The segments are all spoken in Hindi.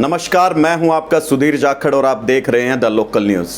नमस्कार, मैं हूं आपका सुधीर जाखड़ और आप देख रहे हैं द लोकल न्यूज़।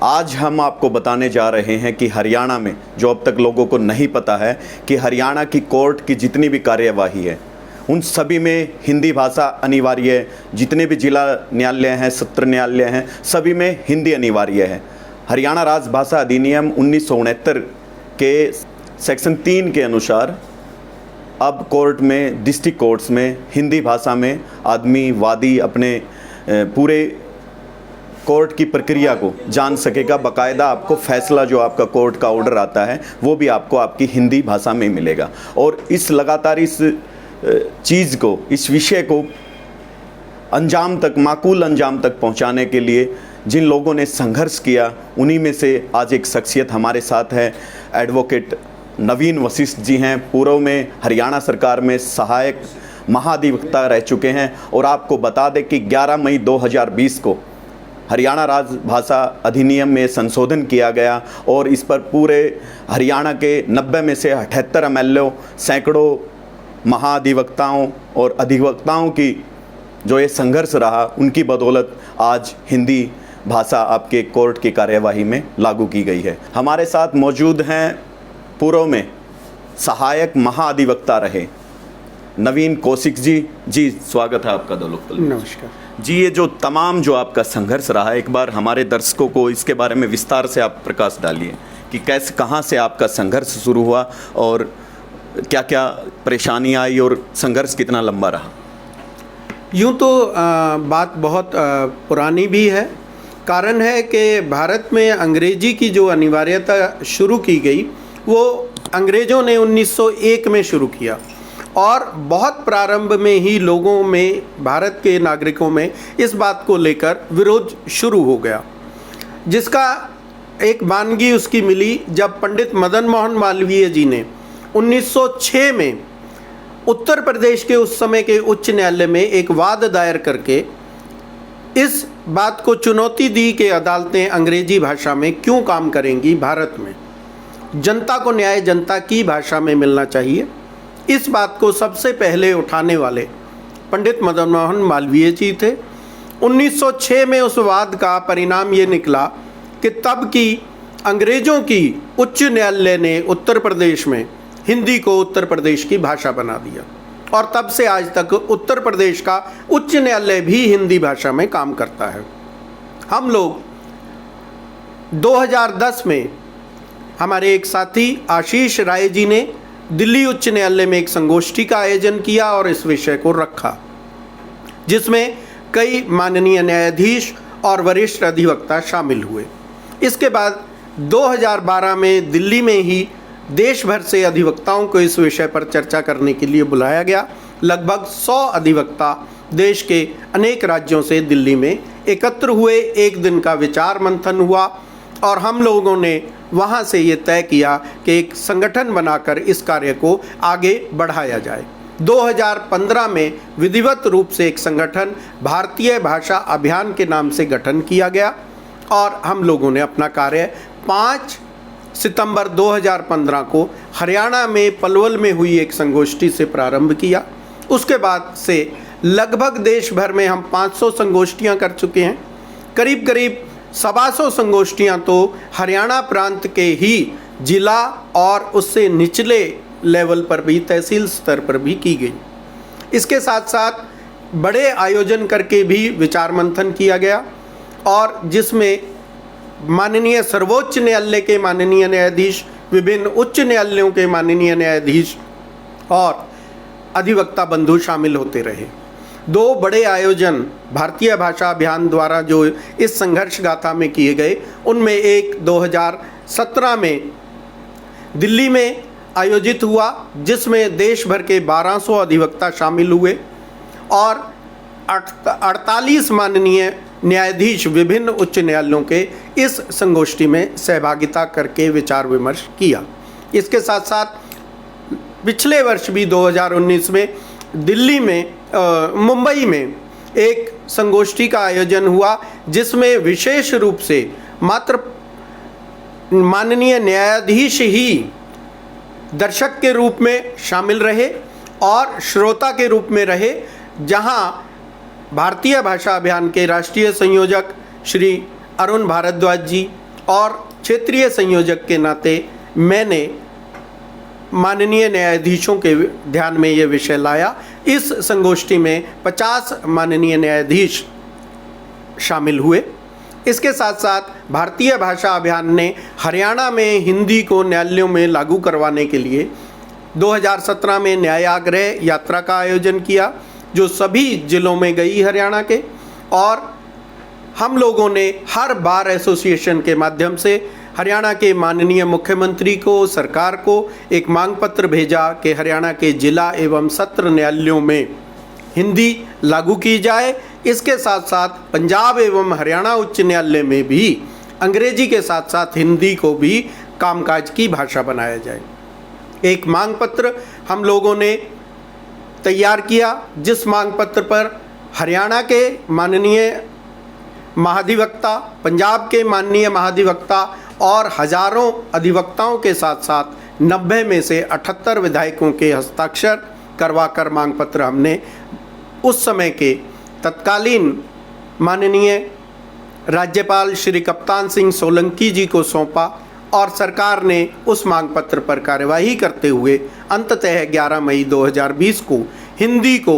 आज हम आपको बताने जा रहे हैं कि हरियाणा में, जो अब तक लोगों को नहीं पता है, कि हरियाणा की कोर्ट की जितनी भी कार्यवाही है उन सभी में हिंदी भाषा अनिवार्य है। जितने भी जिला न्यायालय हैं, सत्र न्यायालय हैं, सभी में हिंदी अनिवार्य है। हरियाणा राजभाषा अधिनियम 1969 के सेक्शन 3 के अनुसार अब कोर्ट में, डिस्ट्रिक्ट कोर्ट्स में हिंदी भाषा में आदमी, वादी अपने पूरे कोर्ट की प्रक्रिया को जान सकेगा। बाकायदा आपको फैसला, जो आपका कोर्ट का ऑर्डर आता है, वो भी आपको आपकी हिंदी भाषा में मिलेगा। और इस लगातार इस चीज़ को, इस विषय को अंजाम तक, माकूल अंजाम तक पहुंचाने के लिए जिन लोगों ने संघर्ष किया, उन्हीं में से आज एक शख्सियत हमारे साथ है। एडवोकेट नवीन वशिष्ठ जी हैं। पूर्व में हरियाणा सरकार में सहायक महाधिवक्ता रह चुके हैं। और आपको बता दें कि 11 मई 2020 को हरियाणा राजभाषा अधिनियम में संशोधन किया गया और इस पर पूरे हरियाणा के 90 में से 78 एमएलए, सैकड़ों महाधिवक्ताओं और अधिवक्ताओं की जो ये संघर्ष रहा, उनकी बदौलत आज हिंदी भाषा आपके कोर्ट की कार्यवाही में लागू की गई है। हमारे साथ मौजूद हैं पूर्व में सहायक महाधिवक्ता रहे नवीन कौशिक जी। जी, स्वागत है आपका द लोकल। नमस्कार जी। ये जो तमाम जो आपका संघर्ष रहा, एक बार हमारे दर्शकों को इसके बारे में विस्तार से आप प्रकाश डालिए कि कैसे, कहाँ से आपका संघर्ष शुरू हुआ और क्या क्या परेशानी आई और संघर्ष कितना लंबा रहा। यूँ तो बात बहुत पुरानी भी है। कारण है कि भारत में अंग्रेजी की जो अनिवार्यता शुरू की गई, वो अंग्रेज़ों ने 1901 में शुरू किया और बहुत प्रारंभ में ही लोगों में, भारत के नागरिकों में इस बात को लेकर विरोध शुरू हो गया, जिसका एक वानगी उसकी मिली जब पंडित मदन मोहन मालवीय जी ने 1906 में उत्तर प्रदेश के उस समय के उच्च न्यायालय में एक वाद दायर करके इस बात को चुनौती दी कि अदालतें अंग्रेजी भाषा में क्यों काम करेंगी। भारत में जनता को न्याय जनता की भाषा में मिलना चाहिए। इस बात को सबसे पहले उठाने वाले पंडित मदन मोहन मालवीय जी थे। 1906 में उस वाद का परिणाम ये निकला कि तब की अंग्रेज़ों की उच्च न्यायालय ने उत्तर प्रदेश में हिंदी को उत्तर प्रदेश की भाषा बना दिया और तब से आज तक उत्तर प्रदेश का उच्च न्यायालय भी हिंदी भाषा में काम करता है। हम लोग 2010 में हमारे एक साथी आशीष राय जी ने दिल्ली उच्च न्यायालय में एक संगोष्ठी का आयोजन किया और इस विषय को रखा, जिसमें कई माननीय न्यायाधीश और वरिष्ठ अधिवक्ता शामिल हुए। इसके बाद 2012 में दिल्ली में ही देश भर से अधिवक्ताओं को इस विषय पर चर्चा करने के लिए बुलाया गया। लगभग 100 अधिवक्ता देश के अनेक राज्यों से दिल्ली में एकत्र हुए। एक दिन का विचार मंथन हुआ और हम लोगों ने वहाँ से ये तय किया कि एक संगठन बनाकर इस कार्य को आगे बढ़ाया जाए। 2015 में विधिवत रूप से एक संगठन भारतीय भाषा अभियान के नाम से गठन किया गया और हम लोगों ने अपना कार्य 5 सितंबर 2015 को हरियाणा में पलवल में हुई एक संगोष्ठी से प्रारंभ किया। उसके बाद से लगभग देश भर में हम 500 संगोष्ठियाँ कर चुके हैं। करीब करीब 125 संगोष्ठियाँ तो हरियाणा प्रांत के ही जिला और उससे निचले लेवल पर भी, तहसील स्तर पर भी की गई। इसके साथ साथ बड़े आयोजन करके भी विचार मंथन किया गया और जिसमें माननीय सर्वोच्च न्यायालय के माननीय न्यायाधीश, विभिन्न उच्च न्यायालयों के माननीय न्यायाधीश और अधिवक्ता बंधु शामिल होते रहे। 2 बड़े आयोजन भारतीय भाषा अभियान द्वारा जो इस संघर्ष गाथा में किए गए, उनमें एक 2017 में दिल्ली में आयोजित हुआ, जिसमें देश भर के 1200 अधिवक्ता शामिल हुए और 48 माननीय न्यायाधीश विभिन्न उच्च न्यायालयों के इस संगोष्ठी में सहभागिता करके विचार विमर्श किया। इसके साथ साथ पिछले वर्ष भी 2019 में दिल्ली में मुंबई में एक संगोष्ठी का आयोजन हुआ, जिसमें विशेष रूप से मात्र माननीय न्यायाधीश ही दर्शक के रूप में शामिल रहे और श्रोता के रूप में रहे, जहां भारतीय भाषा अभियान के राष्ट्रीय संयोजक श्री अरुण भारद्वाज जी और क्षेत्रीय संयोजक के नाते मैंने माननीय न्यायाधीशों के ध्यान में ये विषय लाया। इस संगोष्ठी में 50 माननीय न्यायाधीश शामिल हुए। इसके साथ साथ भारतीय भाषा अभियान ने हरियाणा में हिंदी को न्यायालयों में लागू करवाने के लिए 2017 में न्यायाग्रह यात्रा का आयोजन किया, जो सभी जिलों में गई हरियाणा के, और हम लोगों ने हर बार एसोसिएशन के माध्यम से हरियाणा के माननीय मुख्यमंत्री को, सरकार को एक मांग पत्र भेजा कि हरियाणा के जिला एवं सत्र न्यायालयों में हिंदी लागू की जाए। इसके साथ साथ पंजाब एवं हरियाणा उच्च न्यायालय में भी अंग्रेजी के साथ साथ हिंदी को भी कामकाज की भाषा बनाया जाए। एक मांग पत्र हम लोगों ने तैयार किया, जिस मांग पत्र पर हरियाणा के माननीय महाधिवक्ता, पंजाब के माननीय महाधिवक्ता और हजारों अधिवक्ताओं के साथ साथ 90 में से 78 विधायकों के हस्ताक्षर करवाकर मांग पत्र हमने उस समय के तत्कालीन माननीय राज्यपाल श्री कप्तान सिंह सोलंकी जी को सौंपा और सरकार ने उस मांग पत्र पर कार्यवाही करते हुए अंततः 11 मई 2020 को हिंदी को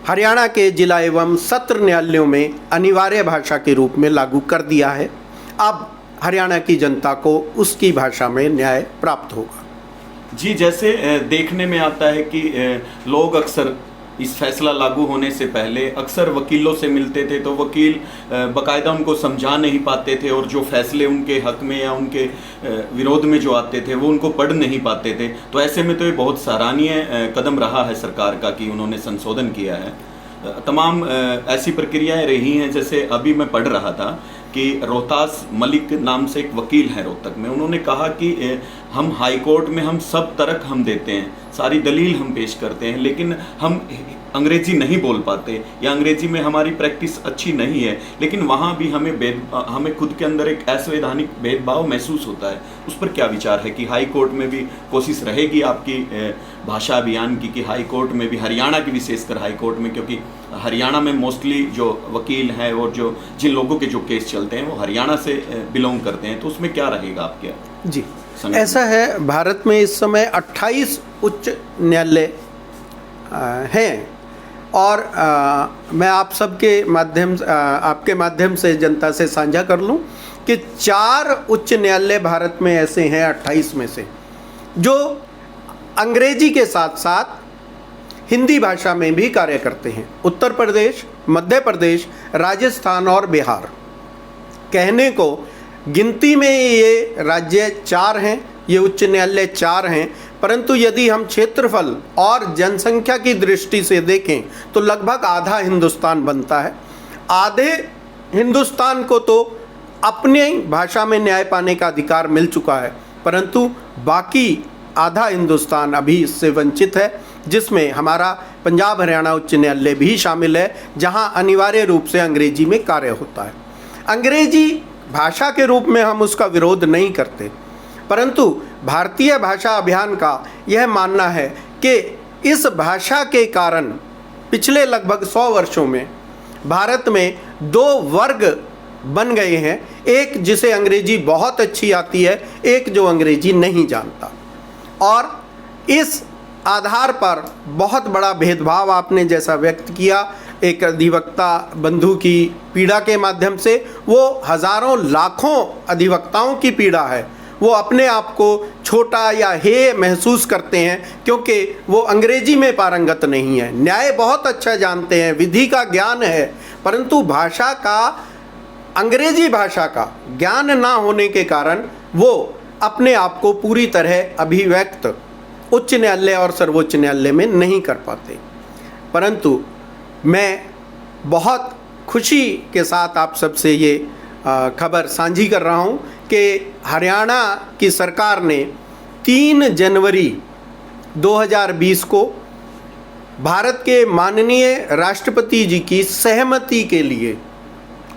हरियाणा के जिला एवं सत्र न्यायालयों में अनिवार्य भाषा के रूप में लागू कर दिया है। अब हरियाणा की जनता को उसकी भाषा में न्याय प्राप्त होगा। जी, जैसे देखने में आता है कि लोग अक्सर इस फैसला लागू होने से पहले अक्सर वकीलों से मिलते थे, तो वकील बाकायदा उनको समझा नहीं पाते थे और जो फैसले उनके हक में या उनके विरोध में जो आते थे वो उनको पढ़ नहीं पाते थे। तो ऐसे में तो ये बहुत सराहनीय कदम रहा है सरकार का कि उन्होंने संशोधन किया है। तमाम ऐसी प्रक्रियाएं रही हैं, जैसे अभी मैं पढ़ रहा था कि रोहतास मलिक नाम से एक वकील हैं रोहतक में, उन्होंने कहा कि हम हाई कोर्ट में हम सब तर्क हम देते हैं, सारी दलील हम पेश करते हैं, लेकिन हम अंग्रेजी नहीं बोल पाते या अंग्रेजी में हमारी प्रैक्टिस अच्छी नहीं है, लेकिन वहाँ भी हमें खुद के अंदर एक असंवैधानिक भेदभाव महसूस होता है। उस पर क्या विचार है कि हाई कोर्ट में भी कोशिश रहेगी आपकी भाषा अभियान की कि हाई कोर्ट में भी, हरियाणा की विशेषकर हाई कोर्ट में, क्योंकि हरियाणा में मोस्टली जो वकील हैं और जो जिन लोगों के जो केस चलते हैं वो हरियाणा से बिलोंग करते हैं, तो उसमें क्या रहेगा आपके? जी, ऐसा है, भारत में इस समय 28 उच्च न्यायालय हैं और मैं आप सबके माध्यम आपके माध्यम से जनता से साझा कर लूं कि 4 उच्च न्यायालय भारत में ऐसे हैं 28 में से जो अंग्रेजी के साथ साथ हिंदी भाषा में भी कार्य करते हैं। उत्तर प्रदेश, मध्य प्रदेश, राजस्थान और बिहार। कहने को गिनती में ये राज्य 4 हैं, ये उच्च न्यायालय 4 हैं, परंतु यदि हम क्षेत्रफल और जनसंख्या की दृष्टि से देखें तो लगभग आधा हिंदुस्तान बनता है। आधे हिंदुस्तान को तो अपने भाषा में न्याय पाने का अधिकार मिल चुका है, परंतु बाकी आधा हिंदुस्तान अभी इससे वंचित है, जिसमें हमारा पंजाब हरियाणा उच्च न्यायालय भी शामिल है, जहां अनिवार्य रूप से अंग्रेजी में कार्य होता है। अंग्रेजी भाषा के रूप में हम उसका विरोध नहीं करते, परंतु भारतीय भाषा अभियान का यह मानना है कि इस भाषा के कारण पिछले लगभग 100 वर्षों में भारत में 2 वर्ग बन गए हैं, एक जिसे अंग्रेजी बहुत अच्छी आती है, एक जो अंग्रेजी नहीं जानता, और इस आधार पर बहुत बड़ा भेदभाव आपने जैसा व्यक्त किया एक अधिवक्ता बंधु की पीड़ा के माध्यम से, वो हजारों लाखों अधिवक्ताओं की पीड़ा है। वो अपने आप को छोटा या हेय महसूस करते हैं क्योंकि वो अंग्रेजी में पारंगत नहीं है, न्याय बहुत अच्छा जानते हैं, विधि का ज्ञान है, परंतु भाषा का, अंग्रेजी भाषा का ज्ञान ना होने के कारण वो अपने आप को पूरी तरह अभिव्यक्त उच्च न्यायालय और सर्वोच्च न्यायालय में नहीं कर पाते। परंतु मैं बहुत खुशी के साथ आप सबसे ये खबर साझी कर रहा हूँ कि हरियाणा की सरकार ने 3 जनवरी 2020 को भारत के माननीय राष्ट्रपति जी की सहमति के लिए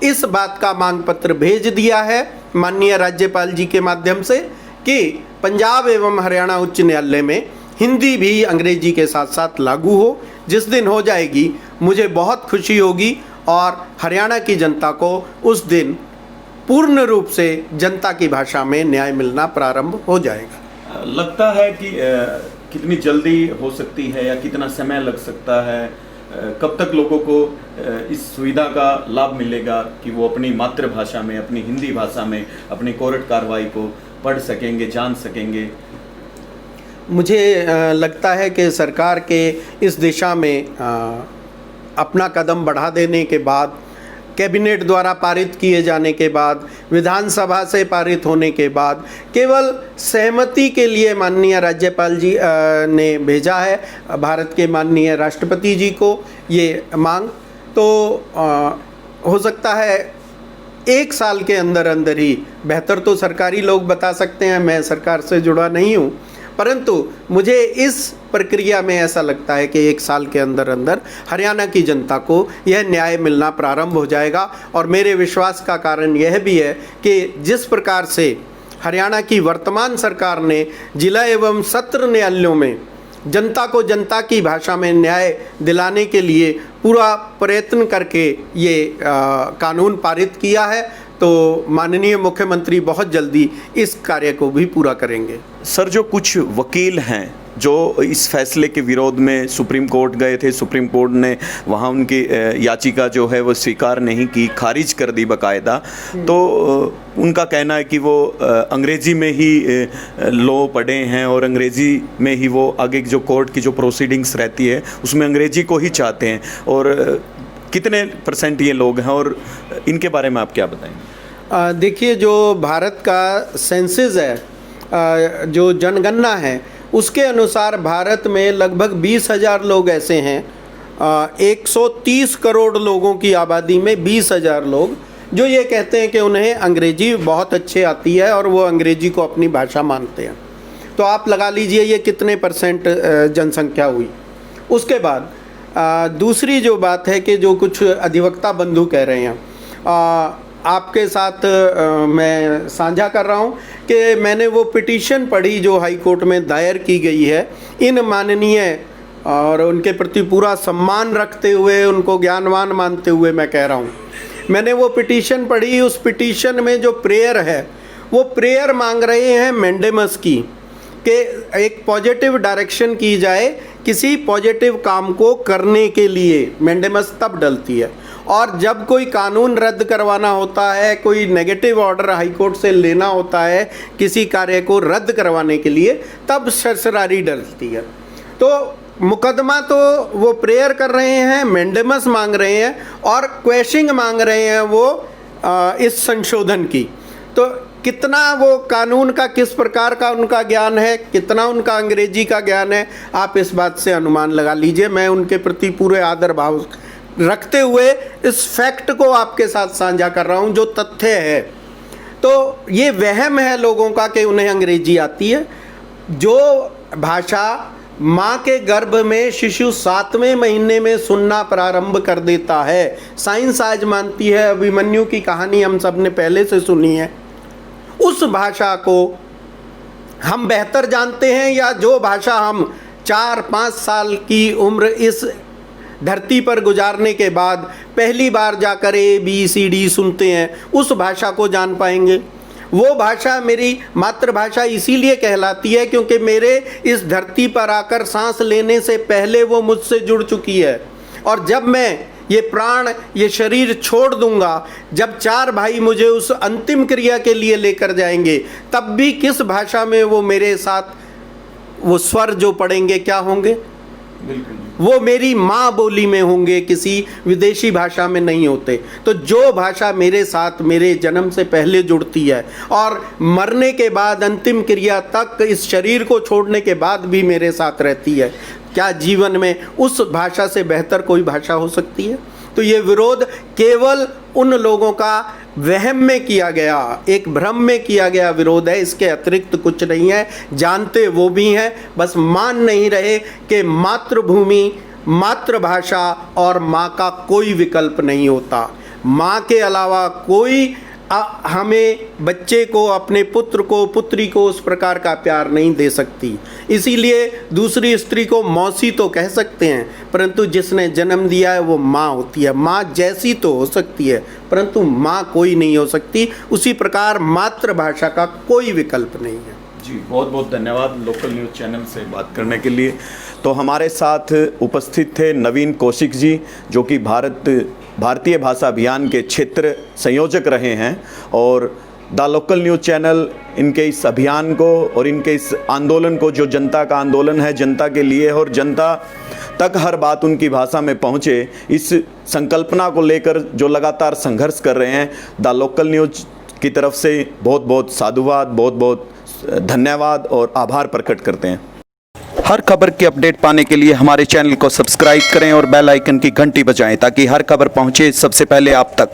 इस बात का मांग पत्र भेज दिया है माननीय राज्यपाल जी के माध्यम से कि पंजाब एवं हरियाणा उच्च न्यायालय में हिंदी भी अंग्रेजी के साथ साथ लागू हो। जिस दिन हो जाएगी मुझे बहुत खुशी होगी और हरियाणा की जनता को उस दिन पूर्ण रूप से जनता की भाषा में न्याय मिलना प्रारंभ हो जाएगा। लगता है कि कितनी जल्दी हो सकती है या कितना समय लग सकता है, कब तक लोगों को इस सुविधा का लाभ मिलेगा कि वो अपनी मातृभाषा में, अपनी हिंदी भाषा में अपनी कोर्ट कार्रवाई को पढ़ सकेंगे, जान सकेंगे? मुझे लगता है कि सरकार के इस दिशा में अपना कदम बढ़ा देने के बाद, कैबिनेट द्वारा पारित किए जाने के बाद, विधानसभा से पारित होने के बाद, केवल सहमति के लिए माननीय राज्यपाल जी ने भेजा है भारत के माननीय राष्ट्रपति जी को ये मांग, तो हो सकता है 1 साल के अंदर अंदर ही, बेहतर तो सरकारी लोग बता सकते हैं, मैं सरकार से जुड़ा नहीं हूँ, परंतु मुझे इस प्रक्रिया में ऐसा लगता है कि 1 साल के अंदर अंदर हरियाणा की जनता को यह न्याय मिलना प्रारंभ हो जाएगा। और मेरे विश्वास का कारण यह भी है कि जिस प्रकार से हरियाणा की वर्तमान सरकार ने जिला एवं सत्र न्यायालयों में जनता को जनता की भाषा में न्याय दिलाने के लिए पूरा प्रयत्न करके ये कानून पारित किया है, तो माननीय मुख्यमंत्री बहुत जल्दी इस कार्य को भी पूरा करेंगे। सर, जो कुछ वकील हैं जो इस फैसले के विरोध में सुप्रीम कोर्ट गए थे, सुप्रीम कोर्ट ने वहाँ उनकी याचिका जो है वो स्वीकार नहीं की, खारिज कर दी बाकायदा, तो उनका कहना है कि वो अंग्रेज़ी में ही लॉ पढ़े हैं और अंग्रेज़ी में ही वो आगे जो कोर्ट की जो प्रोसीडिंग्स रहती है उसमें अंग्रेज़ी को ही चाहते हैं। और कितने % ये लोग हैं और इनके बारे में आप क्या बताएंगे? देखिए, जो भारत का सेंसस है, जो जनगणना है, उसके अनुसार भारत में लगभग 20,000 लोग ऐसे हैं, 130 करोड़ लोगों की आबादी में 20,000 लोग जो ये कहते हैं कि उन्हें अंग्रेजी बहुत अच्छे आती है और वो अंग्रेजी को अपनी भाषा मानते हैं। तो आप लगा लीजिए ये कितने % जनसंख्या हुई। उसके बाद दूसरी जो बात है कि जो कुछ अधिवक्ता बंधु कह रहे हैं, आपके साथ मैं साझा कर रहा हूं कि मैंने वो पिटीशन पढ़ी जो हाई कोर्ट में दायर की गई है। इन माननीय और उनके प्रति पूरा सम्मान रखते हुए, उनको ज्ञानवान मानते हुए मैं कह रहा हूं, मैंने वो पिटीशन पढ़ी। उस पिटीशन में जो प्रेयर है वो प्रेयर मांग रहे हैं मैंडेमस की, कि एक पॉजिटिव डायरेक्शन की जाए किसी पॉजिटिव काम को करने के लिए। मैंडेमस तब डलती है, और जब कोई कानून रद्द करवाना होता है, कोई नेगेटिव ऑर्डर हाई कोर्ट से लेना होता है किसी कार्य को रद्द करवाने के लिए, तब सरसरारी डलती है। तो मुकदमा तो वो प्रेयर कर रहे हैं, मैंडेमस मांग रहे हैं और क्वेश्चनिंग मांग रहे हैं वो इस संशोधन की। तो कितना वो कानून का किस प्रकार का उनका ज्ञान है, कितना उनका अंग्रेजी का ज्ञान है, आप इस बात से अनुमान लगा लीजिए। मैं उनके प्रति पूरे आदर भाव रखते हुए इस फैक्ट को आपके साथ साझा कर रहा हूं जो तथ्य है। तो ये वहम है लोगों का कि उन्हें अंग्रेजी आती है। जो भाषा माँ के गर्भ में शिशु 7वें महीने में सुनना प्रारंभ कर देता है, साइंस आज मानती है, अभिमन्यु की कहानी हम सब ने पहले से सुनी है, उस भाषा को हम बेहतर जानते हैं, या जो भाषा हम 4-5 साल की उम्र इस धरती पर गुजारने के बाद पहली बार जाकर ABCD सुनते हैं, उस भाषा को जान पाएंगे। वो भाषा मेरी मातृभाषा इसीलिए कहलाती है क्योंकि मेरे इस धरती पर आकर सांस लेने से पहले वो मुझसे जुड़ चुकी है। और जब मैं ये प्राण, ये शरीर छोड़ दूंगा, जब 4 भाई मुझे उस अंतिम क्रिया के लिए लेकर जाएंगे, तब भी किस भाषा में वो मेरे साथ वो स्वर जो पढ़ेंगे क्या होंगे? वो मेरी माँ बोली में होंगे, किसी विदेशी भाषा में नहीं होते। तो जो भाषा मेरे साथ मेरे जन्म से पहले जुड़ती है और मरने के बाद अंतिम क्रिया तक इस शरीर को छोड़ने के बाद भी मेरे साथ रहती है, क्या जीवन में उस भाषा से बेहतर कोई भाषा हो सकती है? तो ये विरोध केवल उन लोगों का वहम में किया गया, एक भ्रम में किया गया विरोध है, इसके अतिरिक्त कुछ नहीं है। जानते वो भी हैं, बस मान नहीं रहे कि मातृभूमि, मातृभाषा और माँ का कोई विकल्प नहीं होता। माँ के अलावा कोई हमें बच्चे को, अपने पुत्र को, पुत्री को उस प्रकार का प्यार नहीं दे सकती। इसीलिए दूसरी स्त्री को मौसी तो कह सकते हैं, परंतु जिसने जन्म दिया है वो माँ होती है। माँ जैसी तो हो सकती है, परंतु माँ कोई नहीं हो सकती। उसी प्रकार मातृभाषा का कोई विकल्प नहीं है। जी, बहुत बहुत धन्यवाद लोकल न्यूज़ चैनल से बात करने के लिए। तो हमारे साथ उपस्थित थे नवीन कौशिक जी, जो कि भारतीय भाषा अभियान के क्षेत्र संयोजक रहे हैं, और द लोकल न्यूज़ चैनल इनके इस अभियान को और इनके इस आंदोलन को, जो जनता का आंदोलन है, जनता के लिए और जनता तक हर बात उनकी भाषा में पहुंचे, इस संकल्पना को लेकर जो लगातार संघर्ष कर रहे हैं, द लोकल न्यूज़ की तरफ से बहुत बहुत साधुवाद, बहुत बहुत धन्यवाद और आभार प्रकट करते हैं। हर खबर की अपडेट पाने के लिए हमारे चैनल को सब्सक्राइब करें और बेल आइकन की घंटी बजाएं, ताकि हर खबर पहुंचे सबसे पहले आप तक।